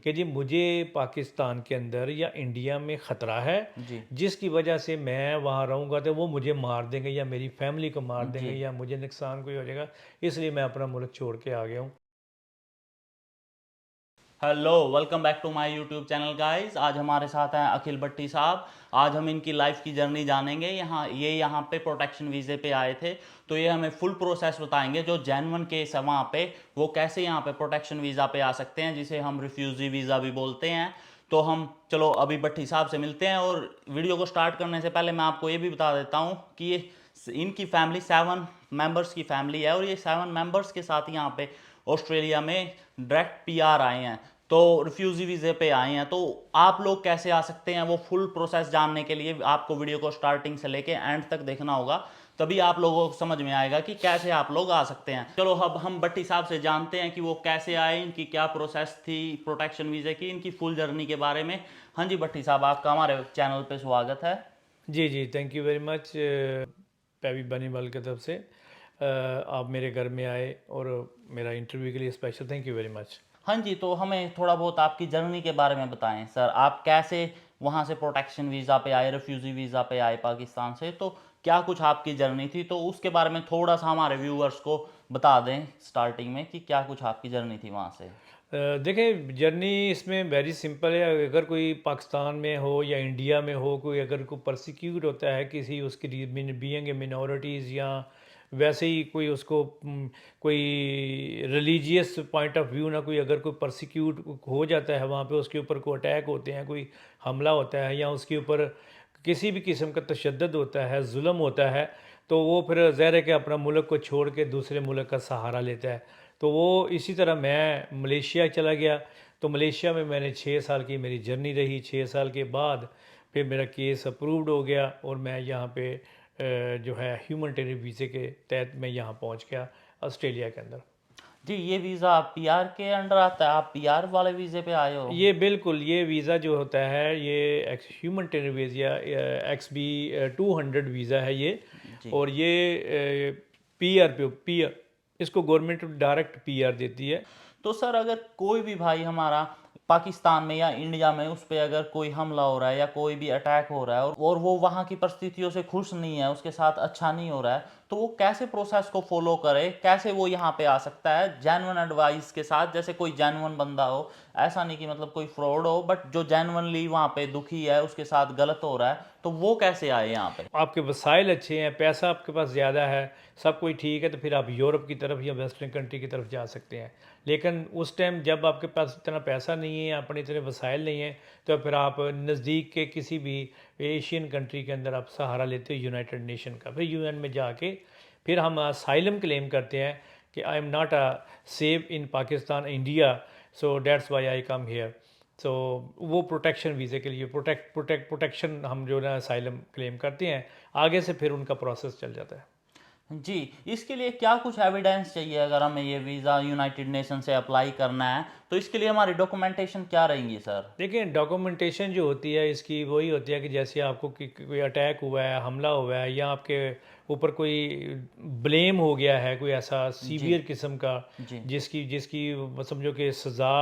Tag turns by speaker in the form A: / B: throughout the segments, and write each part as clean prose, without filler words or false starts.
A: कि जी मुझे पाकिस्तान के अंदर या इंडिया में ख़तरा है,
B: जी।
A: जिसकी वजह से मैं वहाँ रहूँगा तो वो मुझे मार देंगे या मेरी फैमिली को मार देंगे
B: जी।
A: या मुझे नुकसान कोई हो जाएगा, इसलिए मैं अपना मुल्क छोड़ के आ गया हूँ।
B: Hello, welcome back to my YouTube channel guys. आज हमारे साथ हैं अखिल भट्टी साहब। आज हम इनकी लाइफ की जर्नी जानेंगे। यहाँ पे प्रोटेक्शन वीज़े पे आए थे, तो ये हमें फुल प्रोसेस बताएंगे। जो जेन्युइन केस है वहाँ पे, वो कैसे यहाँ पे प्रोटेक्शन वीज़ा पे आ सकते हैं, जिसे हम रिफ्यूजी वीज़ा भी बोलते हैं। तो हम चलो अभी भट्टी साहब से मिलते हैं। और वीडियो को स्टार्ट करने से पहले मैं आपको ये भी बता देता हूँ कि ये इनकी फैमिली 7 मेंबर्स की फैमिली है, और ये 7 मेंबर्स के साथ यहाँ पे ऑस्ट्रेलिया में डायरेक्ट पीआर आए हैं, तो रिफ्यूजी वीज़े पे आए हैं। तो आप लोग कैसे आ सकते हैं, वो फुल प्रोसेस जानने के लिए आपको वीडियो को स्टार्टिंग से लेके एंड तक देखना होगा, तभी आप लोगों को समझ में आएगा कि कैसे आप लोग आ सकते हैं। चलो अब हम भट्टी साहब से जानते हैं कि वो कैसे आए, इनकी क्या प्रोसेस थी प्रोटेक्शन वीज़े की, इनकी फुल जर्नी के बारे में। हाँ जी भट्टी साहब, आपका हमारे चैनल पे स्वागत है।
A: जी जी, thank you very much पैबी Baniwal की तरफ से आप मेरे घर में आए और मेरा इंटरव्यू के लिए special thank you very much.
B: हाँ जी, तो हमें थोड़ा बहुत आपकी जर्नी के बारे में बताएं सर। आप कैसे वहाँ से प्रोटेक्शन वीज़ा पे आए, रिफ्यूजी वीज़ा पे आए पाकिस्तान से, तो क्या कुछ आपकी जर्नी थी, तो उसके बारे में थोड़ा सा हमारे व्यूअर्स को बता दें स्टार्टिंग में कि क्या कुछ आपकी जर्नी थी वहाँ से।
A: देखें, जर्नी इसमें वेरी सिंपल है। अगर कोई पाकिस्तान में हो या इंडिया में हो, कोई अगर कोई परसिक्यूट होता है किसी उसकी बीइंग ए मिनॉरिटीज़, या वैसे ही कोई उसको कोई रिलीजियस पॉइंट ऑफ व्यू ना, कोई अगर कोई परसिक्यूट हो जाता है वहाँ पे, उसके ऊपर कोई अटैक होते हैं, कोई हमला होता है, या उसके ऊपर किसी भी किस्म का तशद्दुद होता है, जुल्म होता है, तो वो फिर ज़ाहिर है कि अपना मुल्क को छोड़ के दूसरे मुल्क का सहारा लेता है। तो वो इसी तरह मैं मलेशिया चला गया। तो मलेशिया में मैंने 6 साल की मेरी जर्नी रही। 6 साल के बाद फिर मेरा केस अप्रूव्ड हो गया और मैं यहाँ पे जो है ह्यूमनिटेरियन वीज़े के तहत मैं यहाँ पहुँच गया ऑस्ट्रेलिया के अंदर।
B: जी, ये वीज़ा पीआर के अंडर आता है, आप पीआर वाले वीज़े पे आए हो।
A: ये बिल्कुल, ये वीज़ा जो होता है ये ह्यूमनिटेरियन वीज़ा XB 200 वीज़ा है ये।
B: जी।
A: और ये पीआर इसको गवर्नमेंट डायरेक्ट पीआर देती है।
B: तो सर अगर कोई भी भाई हमारा पाकिस्तान में या इंडिया में उस पे अगर कोई हमला हो रहा है या कोई भी अटैक हो रहा है, और वो वहाँ की परिस्थितियों से खुश नहीं है, उसके साथ अच्छा नहीं हो रहा है, तो वो कैसे प्रोसेस को फॉलो करे, कैसे वो यहाँ पे आ सकता है जेन्युइन एडवाइस के साथ, जैसे कोई जेन्युइन बंदा हो, ऐसा नहीं कि मतलब कोई फ्रॉड हो, बट जो जेन्युइनली वहाँ पे दुखी है, उसके साथ गलत हो रहा है, तो वो कैसे आए यहाँ पे।
A: आपके वसाइल अच्छे हैं, पैसा आपके पास ज़्यादा है, सब कुछ ठीक है, तो फिर आप यूरोप की तरफ या वेस्टर्न कंट्री की तरफ जा सकते हैं। लेकिन उस टाइम जब आपके पास इतना पैसा नहीं है, अपने इतने वसाइल नहीं हैं, तो फिर आप नज़दीक के किसी भी एशियन कंट्री के अंदर आप सहारा लेते हो यूनाइटेड नेशन का। फिर यूएन में जाके फिर हम असाइलम क्लेम करते हैं कि I am not a safe in Pakistan India, so that's why I come here. तो वो प्रोटेक्शन वीज़े के लिए प्रोटेक्शन हम जो ना असाइलम क्लेम करते हैं, आगे से फिर उनका प्रोसेस चल जाता है।
B: जी, इसके लिए क्या कुछ एविडेंस चाहिए अगर हमें ये वीज़ा यूनाइटेड नेशन से अप्लाई करना है, तो इसके लिए हमारी डॉक्यूमेंटेशन क्या रहेंगी सर।
A: देखिए, डॉक्यूमेंटेशन जो होती है इसकी वही होती है कि जैसे आपको कोई अटैक हुआ है, हमला हुआ है, या आपके ऊपर कोई ब्लेम हो गया है, कोई ऐसा
B: जी।
A: सीवियर किस्म का
B: जी।
A: जिसकी जिसकी समझो कि सज़ा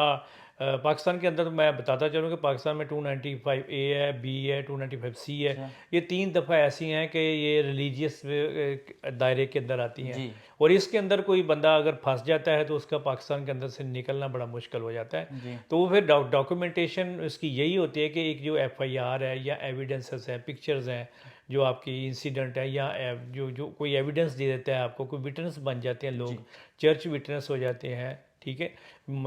A: पाकिस्तान के अंदर, तो मैं बताता चलूँ कि पाकिस्तान में 295A है, बी है, 295C है।
B: अच्छा।
A: ये 3 दफ़ा ऐसी हैं कि ये रिलीजियस दायरे के अंदर आती हैं।
B: जी।
A: और इसके अंदर कोई बंदा अगर फंस जाता है तो उसका पाकिस्तान के अंदर से निकलना बड़ा मुश्किल हो जाता है।
B: जी।
A: तो वो फिर डॉक्यूमेंटेशन उसकी यही होती है कि एक जो एफआईआर है या एविडेंसेस है, पिक्चर्स हैं, जो आपकी इंसिडेंट है, या जो जो कोई एविडेंस दे देता है आपको, कोई विटनेस बन जाते हैं
B: जी।
A: लोग, चर्च विटनेस हो जाते हैं। ठीक है,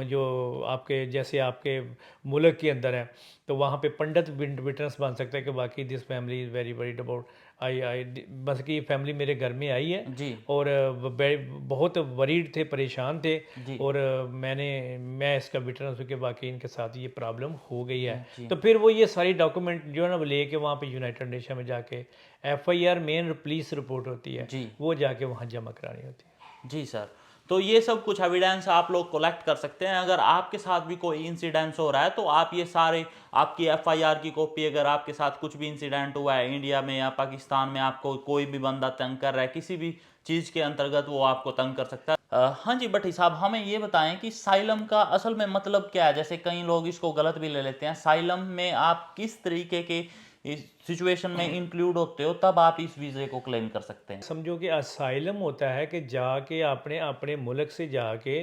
A: जो आपके जैसे आपके मुल्क के अंदर है, तो वहाँ पे पंडित विटनेस बन सकता है कि बाकी this family is very worried about I I बस कि ये फैमिली मेरे घर में आई है।
B: जी।
A: और बहुत वरीड थे, परेशान थे।
B: जी।
A: और मैं इसका विटनेस हूँ कि बाकी इनके साथ ये प्रॉब्लम हो गई है।
B: जी।
A: तो फिर वो ये सारी डॉक्यूमेंट जो है ना, वो लेके वहाँ पे यूनाइटेड नेशन में जाके एफआईआर मेन पुलिस रिपोर्ट होती है,
B: जी।
A: वो जाके वहाँ जमा करानी होती है।
B: जी सर, तो ये सब कुछ एविडेंस आप लोग कलेक्ट कर सकते हैं। अगर आपके साथ भी कोई इंसिडेंस हो रहा है, तो आप ये सारे आपकी एफआईआर की कॉपी, अगर आपके साथ कुछ भी इंसिडेंट हुआ है इंडिया में या पाकिस्तान में, आपको कोई भी बंदा तंग कर रहा है किसी भी चीज़ के अंतर्गत, वो आपको तंग कर सकता है। हाँ जी भट्टी साहब, हमें ये बताएं कि साइलम का असल में मतलब क्या है। जैसे कई लोग इसको गलत भी ले लेते हैं। साइलम में आप किस तरीके के इस सिचुएशन में इंक्लूड होते हो, तब आप इस वीज़े को क्लेम कर सकते हैं।
A: समझो कि असाइलम होता है कि जाके आपने अपने मुल्क से जाके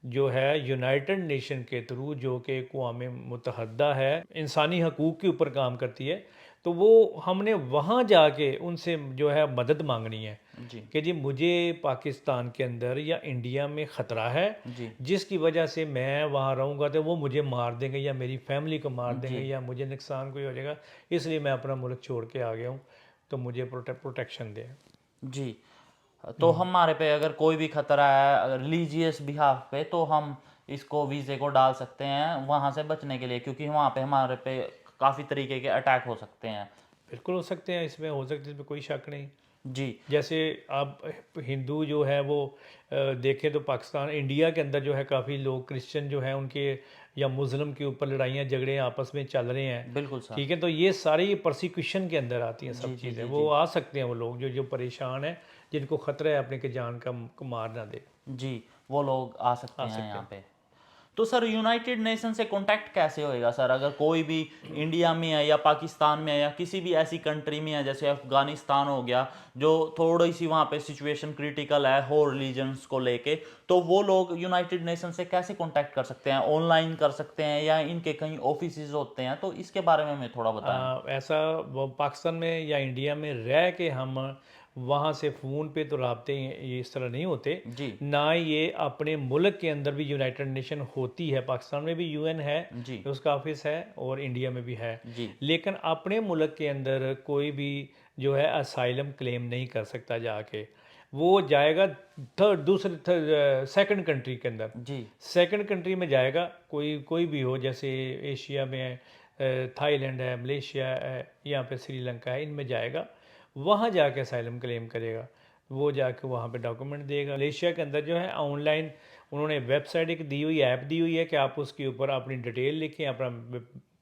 A: जो है यूनाइटेड नेशन के थ्रू, जो कि अक़वाम मुत्तहदा है, इंसानी हकूक़ के ऊपर काम करती है, तो वो हमने वहाँ जाके उनसे जो है मदद मांगनी है
B: जी
A: कि जी मुझे पाकिस्तान के अंदर या इंडिया में ख़तरा है,
B: जी
A: जिसकी वजह से मैं वहाँ रहूँगा तो वो मुझे मार देंगे या मेरी फैमिली को मार
B: जी
A: देंगे या मुझे नुकसान कोई हो जाएगा, इसलिए मैं अपना मुल्क छोड़ के आ गया हूँ, तो मुझे प्रोटेक्शन दें।
B: जी। तो हमारे पे अगर कोई भी खतरा है रिलीजियस बिहाफ पे, तो हम इसको वीज़े को डाल सकते हैं वहाँ से बचने के लिए, क्योंकि वहाँ पे हमारे पे काफ़ी तरीके के अटैक हो सकते हैं।
A: बिल्कुल हो सकते हैं, इसमें हो सकते हैं, इसमें कोई शक नहीं।
B: जी
A: जैसे आप हिंदू जो है वो देखें तो पाकिस्तान इंडिया के अंदर जो है काफ़ी लोग क्रिश्चियन जो है उनके या मुस्लिम के ऊपर लड़ाइयाँ झगड़े आपस में चल रहे हैं।
B: बिल्कुल सर।
A: ठीक है, तो ये सारी ये परसिक्यूशन के अंदर आती हैं
B: जी
A: सब
B: जी
A: चीज़ें,
B: जी
A: वो
B: जी
A: आ सकते हैं, वो लोग जो जो परेशान हैं, जिनको ख़तरा है अपने के जान का को मार ना दे,
B: जी, वो लोग आ सकते
A: आ
B: हैं
A: सकते
B: यहाँ
A: हैं।
B: पे। तो सर यूनाइटेड नेशन से कांटेक्ट कैसे होएगा सर, अगर कोई भी इंडिया में है या पाकिस्तान में है या किसी भी ऐसी कंट्री में है, जैसे अफगानिस्तान हो गया, जो थोड़ी सी वहाँ पे सिचुएशन क्रिटिकल है हो रिलीजन्स को लेके, तो वो लोग यूनाइटेड नेशन से कैसे कांटेक्ट कर सकते हैं? ऑनलाइन कर सकते हैं या इनके कहीं ऑफिसेज होते हैं? तो इसके बारे में हमें थोड़ा बताएं।
A: ऐसा वो पाकिस्तान में या इंडिया में रह के हम वहाँ से फ़ोन पे तो राब्ते ये इस तरह नहीं होते,
B: जी
A: ना ये अपने मुल्क के अंदर भी यूनाइटेड नेशन होती है, पाकिस्तान में भी यूएन है,
B: जी
A: उसका ऑफिस है, और इंडिया में भी है।
B: जी
A: लेकिन अपने मुल्क के अंदर कोई भी जो है असाइलम क्लेम नहीं कर सकता जाके, वो जाएगा थर्ड दूसरे सेकंड कंट्री के अंदर,
B: जी
A: सेकंड कंट्री में जाएगा, कोई कोई भी हो, जैसे एशिया में है, थाईलैंड है, मलेशिया है, यहाँ पे श्रीलंका है, इनमें जाएगा, वहाँ जाके असाइलम क्लेम करेगा, वो जाके वहाँ पे डॉक्यूमेंट देगा। मलेशिया के अंदर जो है ऑनलाइन उन्होंने वेबसाइट एक दी हुई, ऐप दी हुई है कि आप उसके ऊपर अपनी डिटेल लिखें, अपना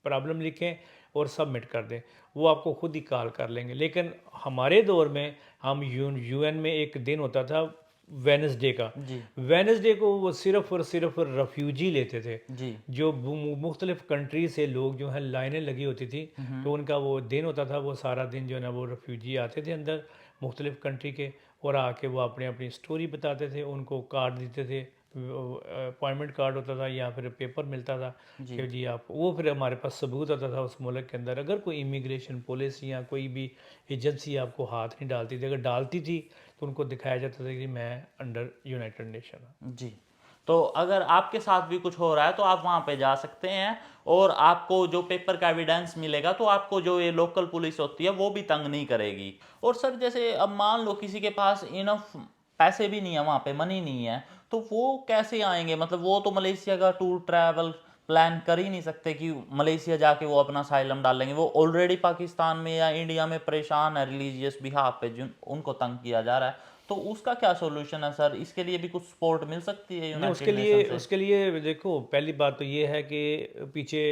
A: प्रॉब्लम लिखें और सबमिट कर दें, वो आपको खुद ही कॉल कर लेंगे। लेकिन हमारे दौर में हम यूएन में एक दिन होता था वेनसडे का,
B: जी
A: वेनसडे को वो सिर्फ और सिर्फ रेफ्यूजी लेते थे,
B: जी
A: जो मुख्तलिफ कंट्री से लोग जो हैं लाइनें लगी होती थी, तो उनका वो दिन होता था, वो सारा दिन जो है ना वो रेफ्यूजी आते थे अंदर मुख्तलिफ कंट्री के, और आके वो अपने अपनी स्टोरी बताते थे, उनको कार्ड देते थे, अपॉइंटमेंट कार्ड होता था या फिर पेपर मिलता था
B: जी
A: कि जी आप, वो फिर हमारे पास सबूत होता था उस मुल्क के अंदर, अगर कोई इमिग्रेशन पुलिस या कोई भी एजेंसी आपको हाथ नहीं डालती थी, अगर डालती थी तो उनको दिखाया जाता था कि मैं अंडर यूनाइटेड नेशन हूँ।
B: जी। तो अगर आपके साथ भी कुछ हो रहा है तो आप वहाँ पे जा सकते हैं, और आपको जो पेपर का एविडेंस मिलेगा तो आपको जो ये लोकल पुलिस होती है वो भी तंग नहीं करेगी। और सर जैसे अब मान लो किसी के पास इनफ पैसे भी नहीं है, वहाँ पे मनी नहीं है, तो वो कैसे आएंगे? मतलब वो तो मलेशिया का टूर ट्रैवल प्लान कर ही नहीं सकते कि मलेशिया जाके वो अपना साइलम डालेंगे। वो ऑलरेडी पाकिस्तान में या इंडिया में परेशान है रिलीजियस बिहाफ पे, जिन उनको तंग किया जा रहा है। तो उसका क्या सॉल्यूशन है सर? इसके लिए भी कुछ सपोर्ट मिल सकती है
A: नहीं,
B: यूनाइटेड नेशन से?
A: उसके लिए देखो, पहली बात तो ये है कि पीछे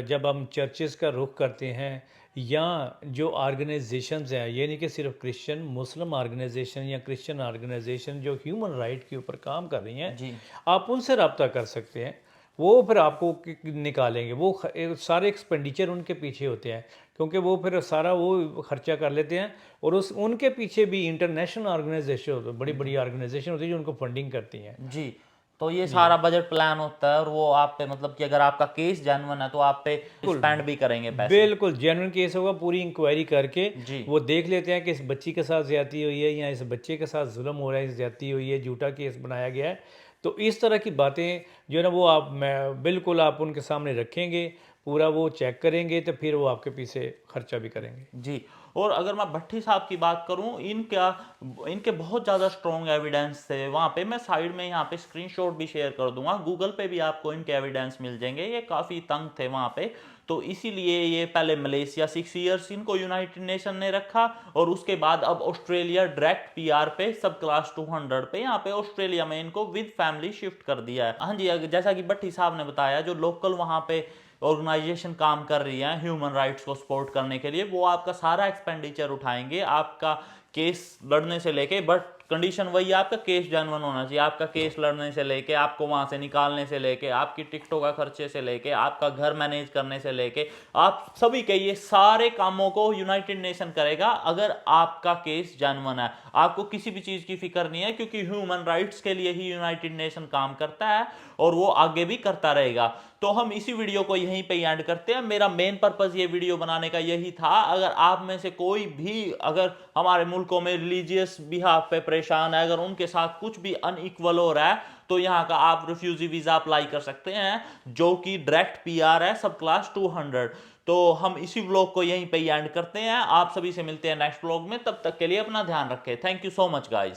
A: जब हम चर्चेस का रुख करते हैं या जो ऑर्गेनाइजेशंस हैं, ये नहीं कि सिर्फ क्रिश्चियन मुस्लिम ऑर्गेनाइजेशन या क्रिश्चियन ऑर्गेनाइजेशन जो ह्यूमन राइट के ऊपर काम कर रही हैं,
B: जी
A: आप उनसे रब्ता कर सकते हैं, वो फिर आपको निकालेंगे, वो सारे एक्सपेंडिचर उनके पीछे होते हैं, क्योंकि वो फिर सारा वो खर्चा कर लेते हैं, और उस उनके पीछे भी इंटरनेशनल ऑर्गेनाइजेशन होती है, बड़ी बड़ी ऑर्गेनाइजेशन होती है जो उनको फंडिंग करती हैं।
B: जी। तो ये
A: जी,
B: सारा बजट प्लान होता है, और वो आप पे मतलब कि अगर आपका केस जेन्युइन है तो आप पे
A: बिल्कुल,
B: स्पेंड भी करेंगे पैसे।
A: बिल्कुल जेन्युइन केस होगा, पूरी इंक्वायरी करके
B: जी
A: वो देख लेते हैं कि इस बच्ची के साथ ज्यादती हुई है या इस बच्चे के साथ जुल्म हो रहा है, ज्यादती हुई है, झूठा केस बनाया गया है, तो इस तरह की बातें जो है ना वो आप मैं बिल्कुल आप उनके सामने रखेंगे, पूरा वो चेक करेंगे, तो फिर वो आपके पीछे खर्चा भी करेंगे।
B: जी। और अगर मैं भट्टी साहब की बात करूं, इनके बहुत ज़्यादा स्ट्रॉन्ग एविडेंस थे वहाँ पे। मैं साइड में यहाँ पे स्क्रीनशॉट भी शेयर कर दूंगा, गूगल पे भी आपको इनके एविडेंस मिल जाएंगे। ये काफ़ी तंग थे वहाँ पे, तो इसीलिए ये पहले मलेशिया 6 ईयर्स इनको यूनाइटेड नेशन ने रखा, और उसके बाद अब ऑस्ट्रेलिया डायरेक्ट पीआर पे सब क्लास 200 पे यहाँ पे ऑस्ट्रेलिया में इनको विद फैमिली शिफ्ट कर दिया है। हाँ जी, जैसा कि भट्टी साहब ने बताया, जो लोकल वहाँ पे ऑर्गेनाइजेशन काम कर रही है ह्यूमन राइट्स को सपोर्ट करने के लिए, वो आपका सारा एक्सपेंडिचर उठाएंगे, आपका केस लड़ने से लेके, बट कंडीशन वही है, आपका केस जेन्युइन होना चाहिए। आपका केस लड़ने से लेके, आपको वहां से निकालने से लेके, आपकी टिकटों का खर्चे से लेके, आपका घर मैनेज करने से लेके, आप सभी के ये सारे कामों को यूनाइटेड नेशन करेगा अगर आपका केस जेन्युइन है। आपको किसी भी चीज की फिक्र नहीं है, क्योंकि ह्यूमन राइट्स के लिए ही यूनाइटेड नेशन काम करता है और वो आगे भी करता रहेगा। तो हम इसी वीडियो को यहीं पे एंड करते हैं। मेरा मेन पर्पस ये वीडियो बनाने का यही था, अगर आप में से कोई भी अगर हमारे मुल्कों में रिलीजियस बिहाफ पे परेशान है, अगर उनके साथ कुछ भी अनइक्वल हो रहा है, तो यहाँ का आप रिफ्यूजी वीजा अप्लाई कर सकते हैं, जो कि डायरेक्ट पीआर है, सब क्लास 200। तो हम इसी व्लॉग को यहीं पे एंड करते हैं। आप सभी से मिलते हैं नेक्स्ट व्लॉग में, तब तक के लिए अपना ध्यान रखें। Thank you so much guys.